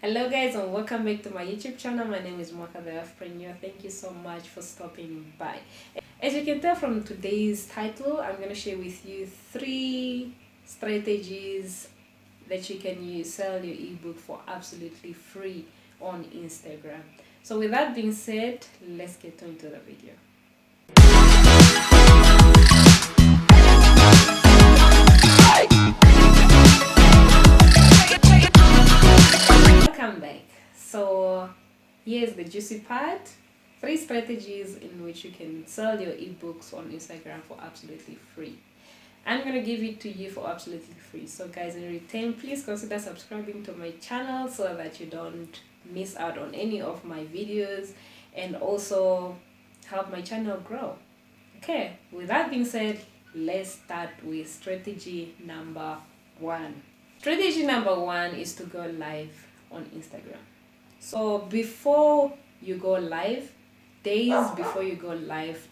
Hello guys, and welcome back to my YouTube channel. My name is Mwaka the Entrepreneur. Thank you so much for stopping by. As you can tell from today's title, I'm going to share with you 3 strategies that you can use sell your ebook for absolutely free on Instagram. So with that being said, let's get into the video. Welcome back. So here's the juicy part. 3 strategies in which you can sell your ebooks on Instagram for absolutely free. I'm gonna give it to you for absolutely free. So guys, in return, please consider subscribing to my channel so that you don't miss out on any of my videos, and also help my channel grow. Okay, with that being said, let's start with strategy number 1. Strategy number 1 is to go live on Instagram. So before you go live, days before you go live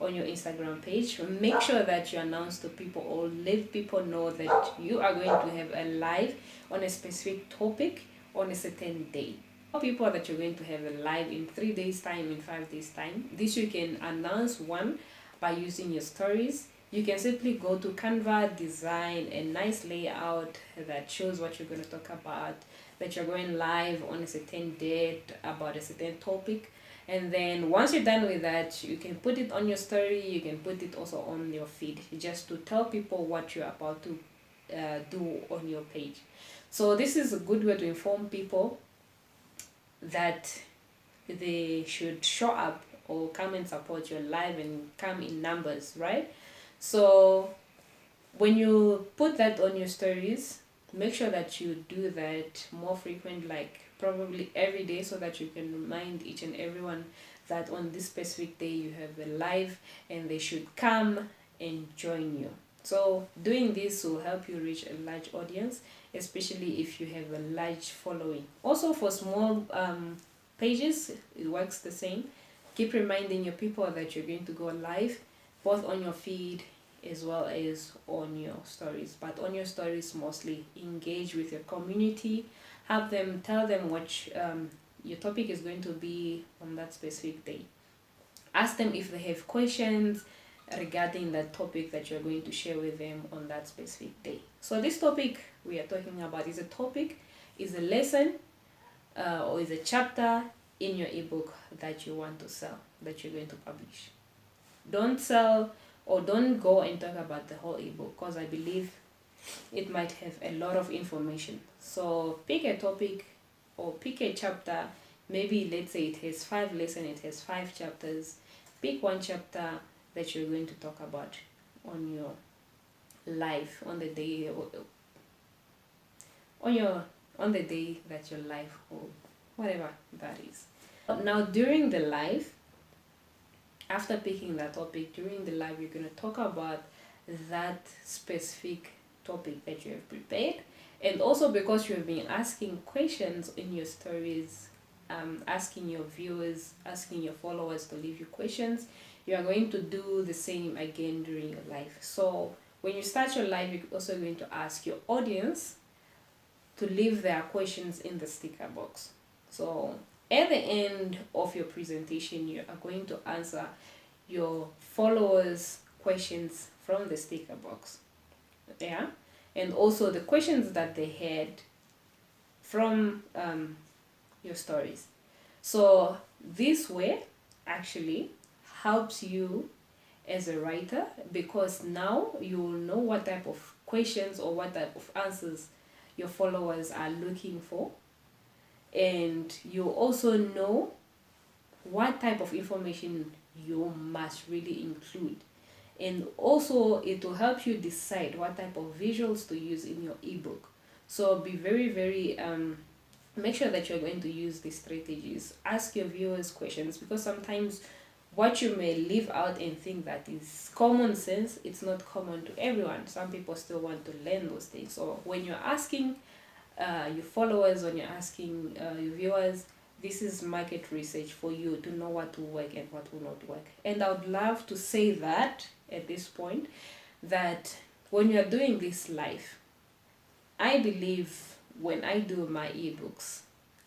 on your Instagram page, make sure that you announce to people or let people know that you are going to have a live on a specific topic on a certain day. Tell people that you're going to have a live in 3 days time, in 5 days time. This you can announce one by using your stories. You can simply go to Canva, design a nice layout that shows what you're going to talk about, that you're going live on a certain date about a certain topic. And then once you're done with that, you can put it on your story, you can put it also on your feed, just to tell people what you're about to do on your page. So this is a good way to inform people that they should show up or come and support your live and come in numbers, right? So when you put that on your stories, make sure that you do that more frequent, like probably every day, so that you can remind each and everyone that on this specific day you have a live and they should come and join you. So doing this will help you reach a large audience, especially if you have a large following. Also for small pages, it works the same. Keep reminding your people that you're going to go live, both on your feed as well as on your stories. But on your stories, mostly engage with your community, help them, tell them what your topic is going to be on that specific day. Ask them if they have questions regarding that topic that you're going to share with them on that specific day. So this topic we are talking about is a lesson or is a chapter in your ebook that you want to sell, that you're going to publish. Don't sell or don't go and talk about the whole ebook, because I believe it might have a lot of information. So pick a topic or pick a chapter. Maybe let's say it has 5 lessons, it has 5 chapters. Pick one chapter that you're going to talk about on your live, on the day on the day that you're live, or whatever that is. Now during the live, after picking that topic, during the live, you're going to talk about that specific topic that you have prepared. And also, because you have been asking questions in your stories, asking your viewers, asking your followers to leave you questions, you are going to do the same again during your live. So when you start your live, you're also going to ask your audience to leave their questions in the sticker box. So at the end of your presentation, you are going to answer your followers' questions from the sticker box. Yeah, and also the questions that they had from your stories. So this way actually helps you as a writer, because now you will know what type of questions or what type of answers your followers are looking for. And you also know what type of information you must really include. And also it will help you decide what type of visuals to use in your ebook. So be very make sure that you're going to use these strategies. Ask your viewers questions, because sometimes what you may leave out and think that is common sense, it's not common to everyone. Some people still want to learn those things. So when you're asking your followers, when you're asking your viewers, this is market research for you to know what will work and what will not work. And I would love to say that at this point, that when you're doing this live, I believe when I do my ebooks,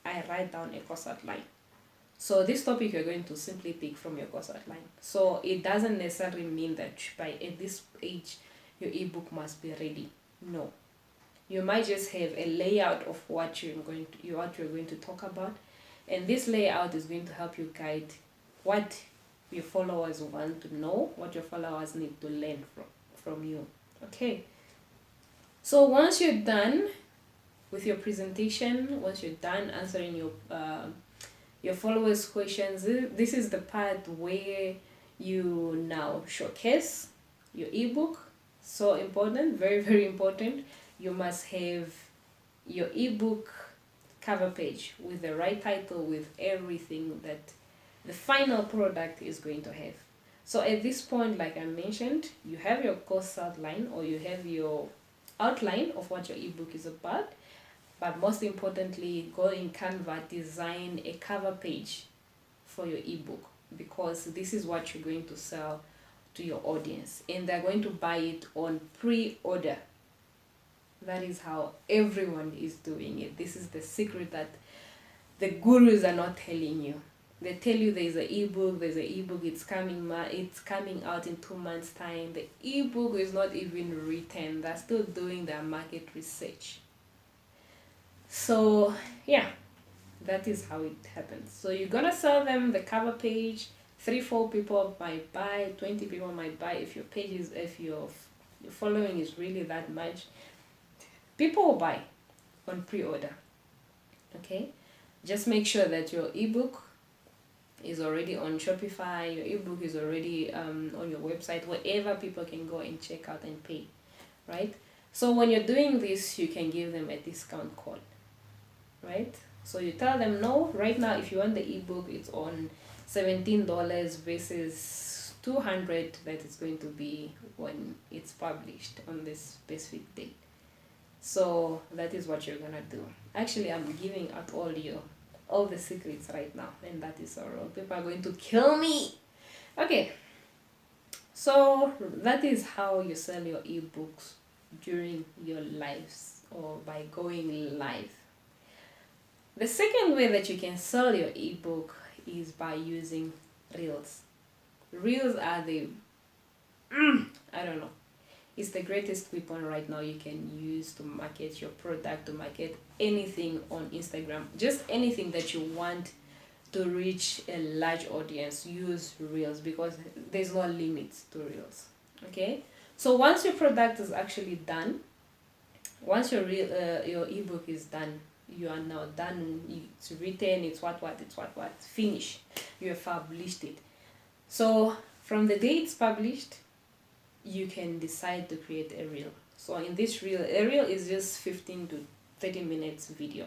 I write down a course outline. So this topic you're going to simply pick from your course outline. So it doesn't necessarily mean that at this age your ebook must be ready. No. You might just have a layout of what you're going to talk about, and this layout is going to help you guide what your followers want to know, what your followers need to learn from you. Okay. So once you're done with your presentation, once you're done answering your followers' questions, this is the part where you now showcase your ebook. So important, very, very important. You must have your ebook cover page with the right title, with everything that the final product is going to have. So at this point, like I mentioned, you have your course outline, or you have your outline of what your ebook is about. But most importantly, go in Canva, design a cover page for your ebook, because this is what you're going to sell to your audience, and they're going to buy it on pre-order. That is how everyone is doing it. This is the secret that the gurus are not telling you. They tell you there's an ebook, it's coming out in 2 months' time. The ebook is not even written. They're still doing their market research. So yeah, that is how it happens. So you're gonna sell them the cover page. 3-4 people might buy, 20 people might buy. If your following is really that much, people will buy on pre-order. Okay, just make sure that your ebook is already on Shopify, your ebook is already on your website, wherever people can go and check out and pay, right? So when you're doing this, you can give them a discount code, right? So you tell them, no, right now if you want the ebook, it's on $17 versus $200 that it's going to be when it's published on this specific date. So that is what you're gonna do. Actually, I'm giving out all the secrets right now, and that is so wrong. People are going to kill me. Okay, so that is how you sell your ebooks during your lives, or by going live. The second way that you can sell your ebook is by using reels. Reels are I don't know, it's the greatest weapon right now you can use to market your product, to market anything on Instagram, just anything that you want to reach a large audience. Use reels, because there's no limits to reels. Okay, so once your product is actually done, once your ebook is done, you are now done. It's written, it's what finish. You have published it. So from the day it's published, you can decide to create a reel. So in this reel, a reel is just 15 to 30 minutes video.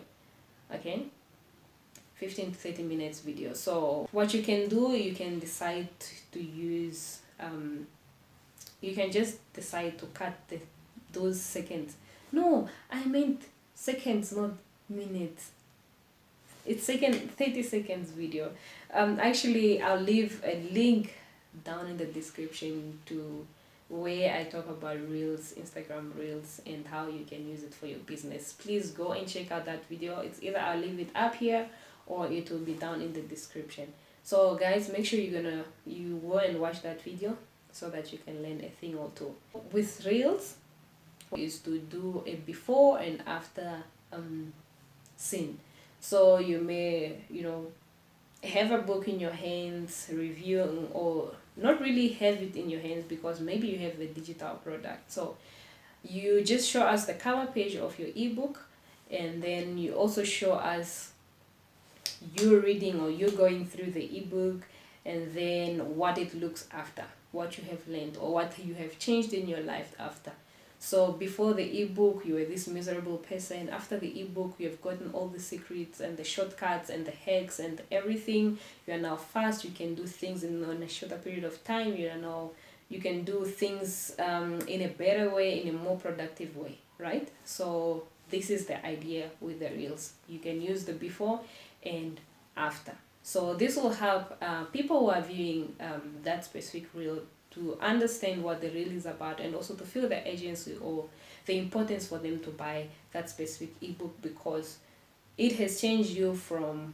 Okay, 15 to 30 minutes video. So what you can do, you can decide to use you can just decide to cut those seconds. No, I meant seconds, not minutes. It's 30 seconds video. Actually, I'll leave a link down in the description to where I talk about reels, Instagram reels, and how you can use it for your business. Please go and check out that video. It's either I'll leave it up here or it will be down in the description. So guys, make sure you go and watch that video so that you can learn a thing or two. With reels is to do a before and after scene. So you may, have a book in your hands, reviewing, or not really have it in your hands because maybe you have the digital product. So you just show us the cover page of your ebook, and then you also show us you reading or you going through the ebook, and then what it looks after, what you have learned or what you have changed in your life after. So before the ebook, you were this miserable person. After the ebook, you have gotten all the secrets and the shortcuts and the hacks and everything. You are now fast. You can do things in a shorter period of time. You can do things in a better way, in a more productive way, right? So this is the idea with the reels. You can use the before and after. So this will help people who are viewing that specific reel to understand what the reel is about, and also to feel the urgency or the importance for them to buy that specific ebook, because it has changed you from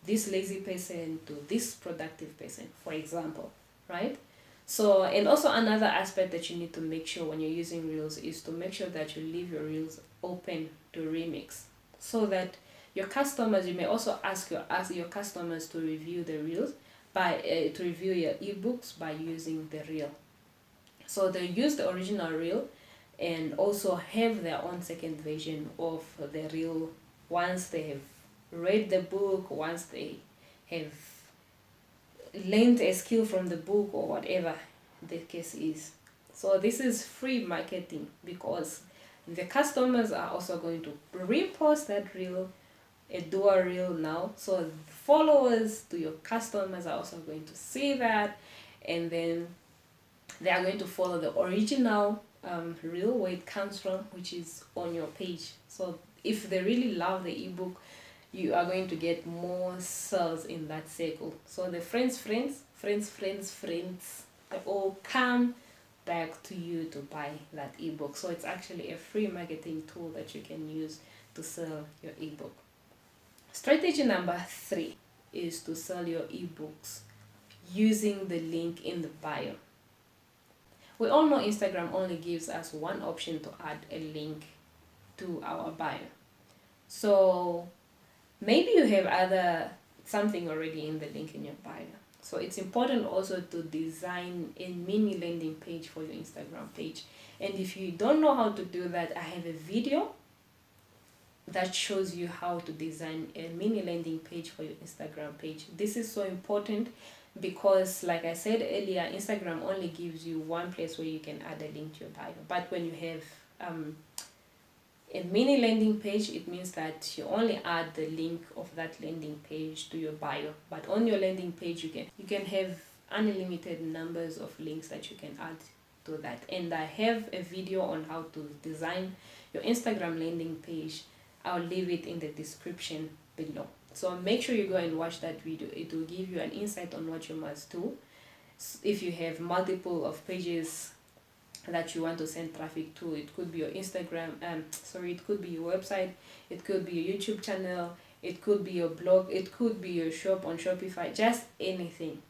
this lazy person to this productive person, for example, right? So, and also another aspect that you need to make sure when you're using Reels is to make sure that you leave your Reels open to remix, so that your customers, you may also ask your customers to review the Reels by to review your ebooks by using the Reel. So they use the original Reel and also have their own second version of the Reel once they have read the book, once they have learned a skill from the book or whatever the case is. So this is free marketing, because the customers are also going to repost that Reel, a dual Reel now. So followers to your customers are also going to see that, and then they are going to follow the original Reel where it comes from, which is on your page. So if they really love the ebook, you are going to get more sales in that circle. So the friends, they all come back to you to buy that ebook. So it's actually a free marketing tool that you can use to sell your ebook. Strategy number 3 is to sell your ebooks using the link in the bio. We all know Instagram only gives us one option to add a link to our bio. So maybe you have something already in the link in your bio. So it's important also to design a mini landing page for your Instagram page. And if you don't know how to do that, I have a video that shows you how to design a mini landing page for your Instagram page. This is so important because, like I said earlier, Instagram only gives you one place where you can add a link to your bio. But when you have a mini landing page, it means that you only add the link of that landing page to your bio. But on your landing page, you can have unlimited numbers of links that you can add to that. And I have a video on how to design your Instagram landing page. I'll leave it in the description below. So make sure you go and watch that video. It will give you an insight on what you must do if you have multiple of pages that you want to send traffic to. It could be your Instagram, it could be your website, it could be your YouTube channel, it could be your blog, it could be your shop on Shopify, just anything.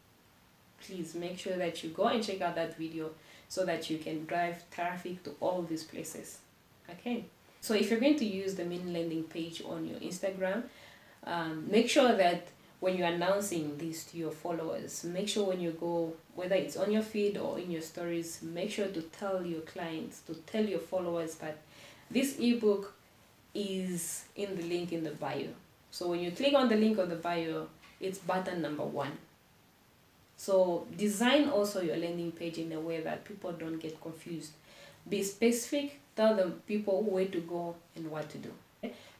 Please make sure that you go and check out that video so that you can drive traffic to all these places. Okay, so if you're going to use the mini landing page on your Instagram, make sure that when you're announcing this to your followers, make sure when you go, whether it's on your feed or in your stories, make sure to tell your clients, to tell your followers that this ebook is in the link in the bio. So when you click on the link on the bio, it's button number 1. So design also your landing page in a way that people don't get confused. Be specific, tell them people where to go and what to do.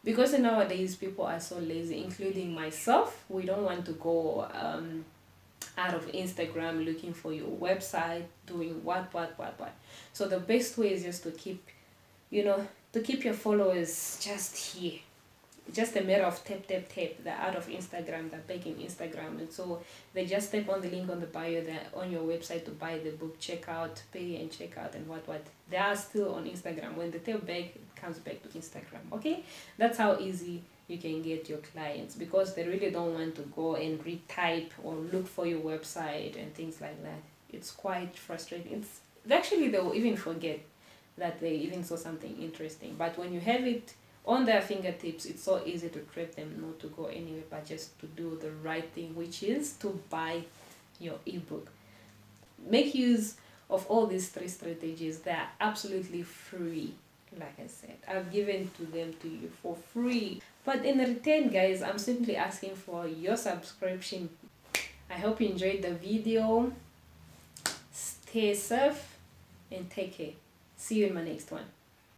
Because nowadays people are so lazy, including myself. We don't want to go out of Instagram looking for your website, doing what. So the best way is just to keep your followers just here. Just a matter of tap. They're out of Instagram, they're back in Instagram, and so they just tap on the link on the bio, they're on your website to buy the book, check out, pay and check out, and what. They are still on Instagram. When they tap back, it comes back to Instagram. Okay, that's how easy you can get your clients, because they really don't want to go and retype or look for your website and things like that. It's quite frustrating. Actually, they will even forget that they even saw something interesting. But when you have it on their fingertips, it's so easy to trap them not to go anywhere, but just to do the right thing, which is to buy your ebook. Make use of all these 3 strategies. They are absolutely free. Like I said, I've given them to you for free. But in return, guys, I'm simply asking for your subscription. I hope you enjoyed the video. Stay safe and take care. See you in my next one.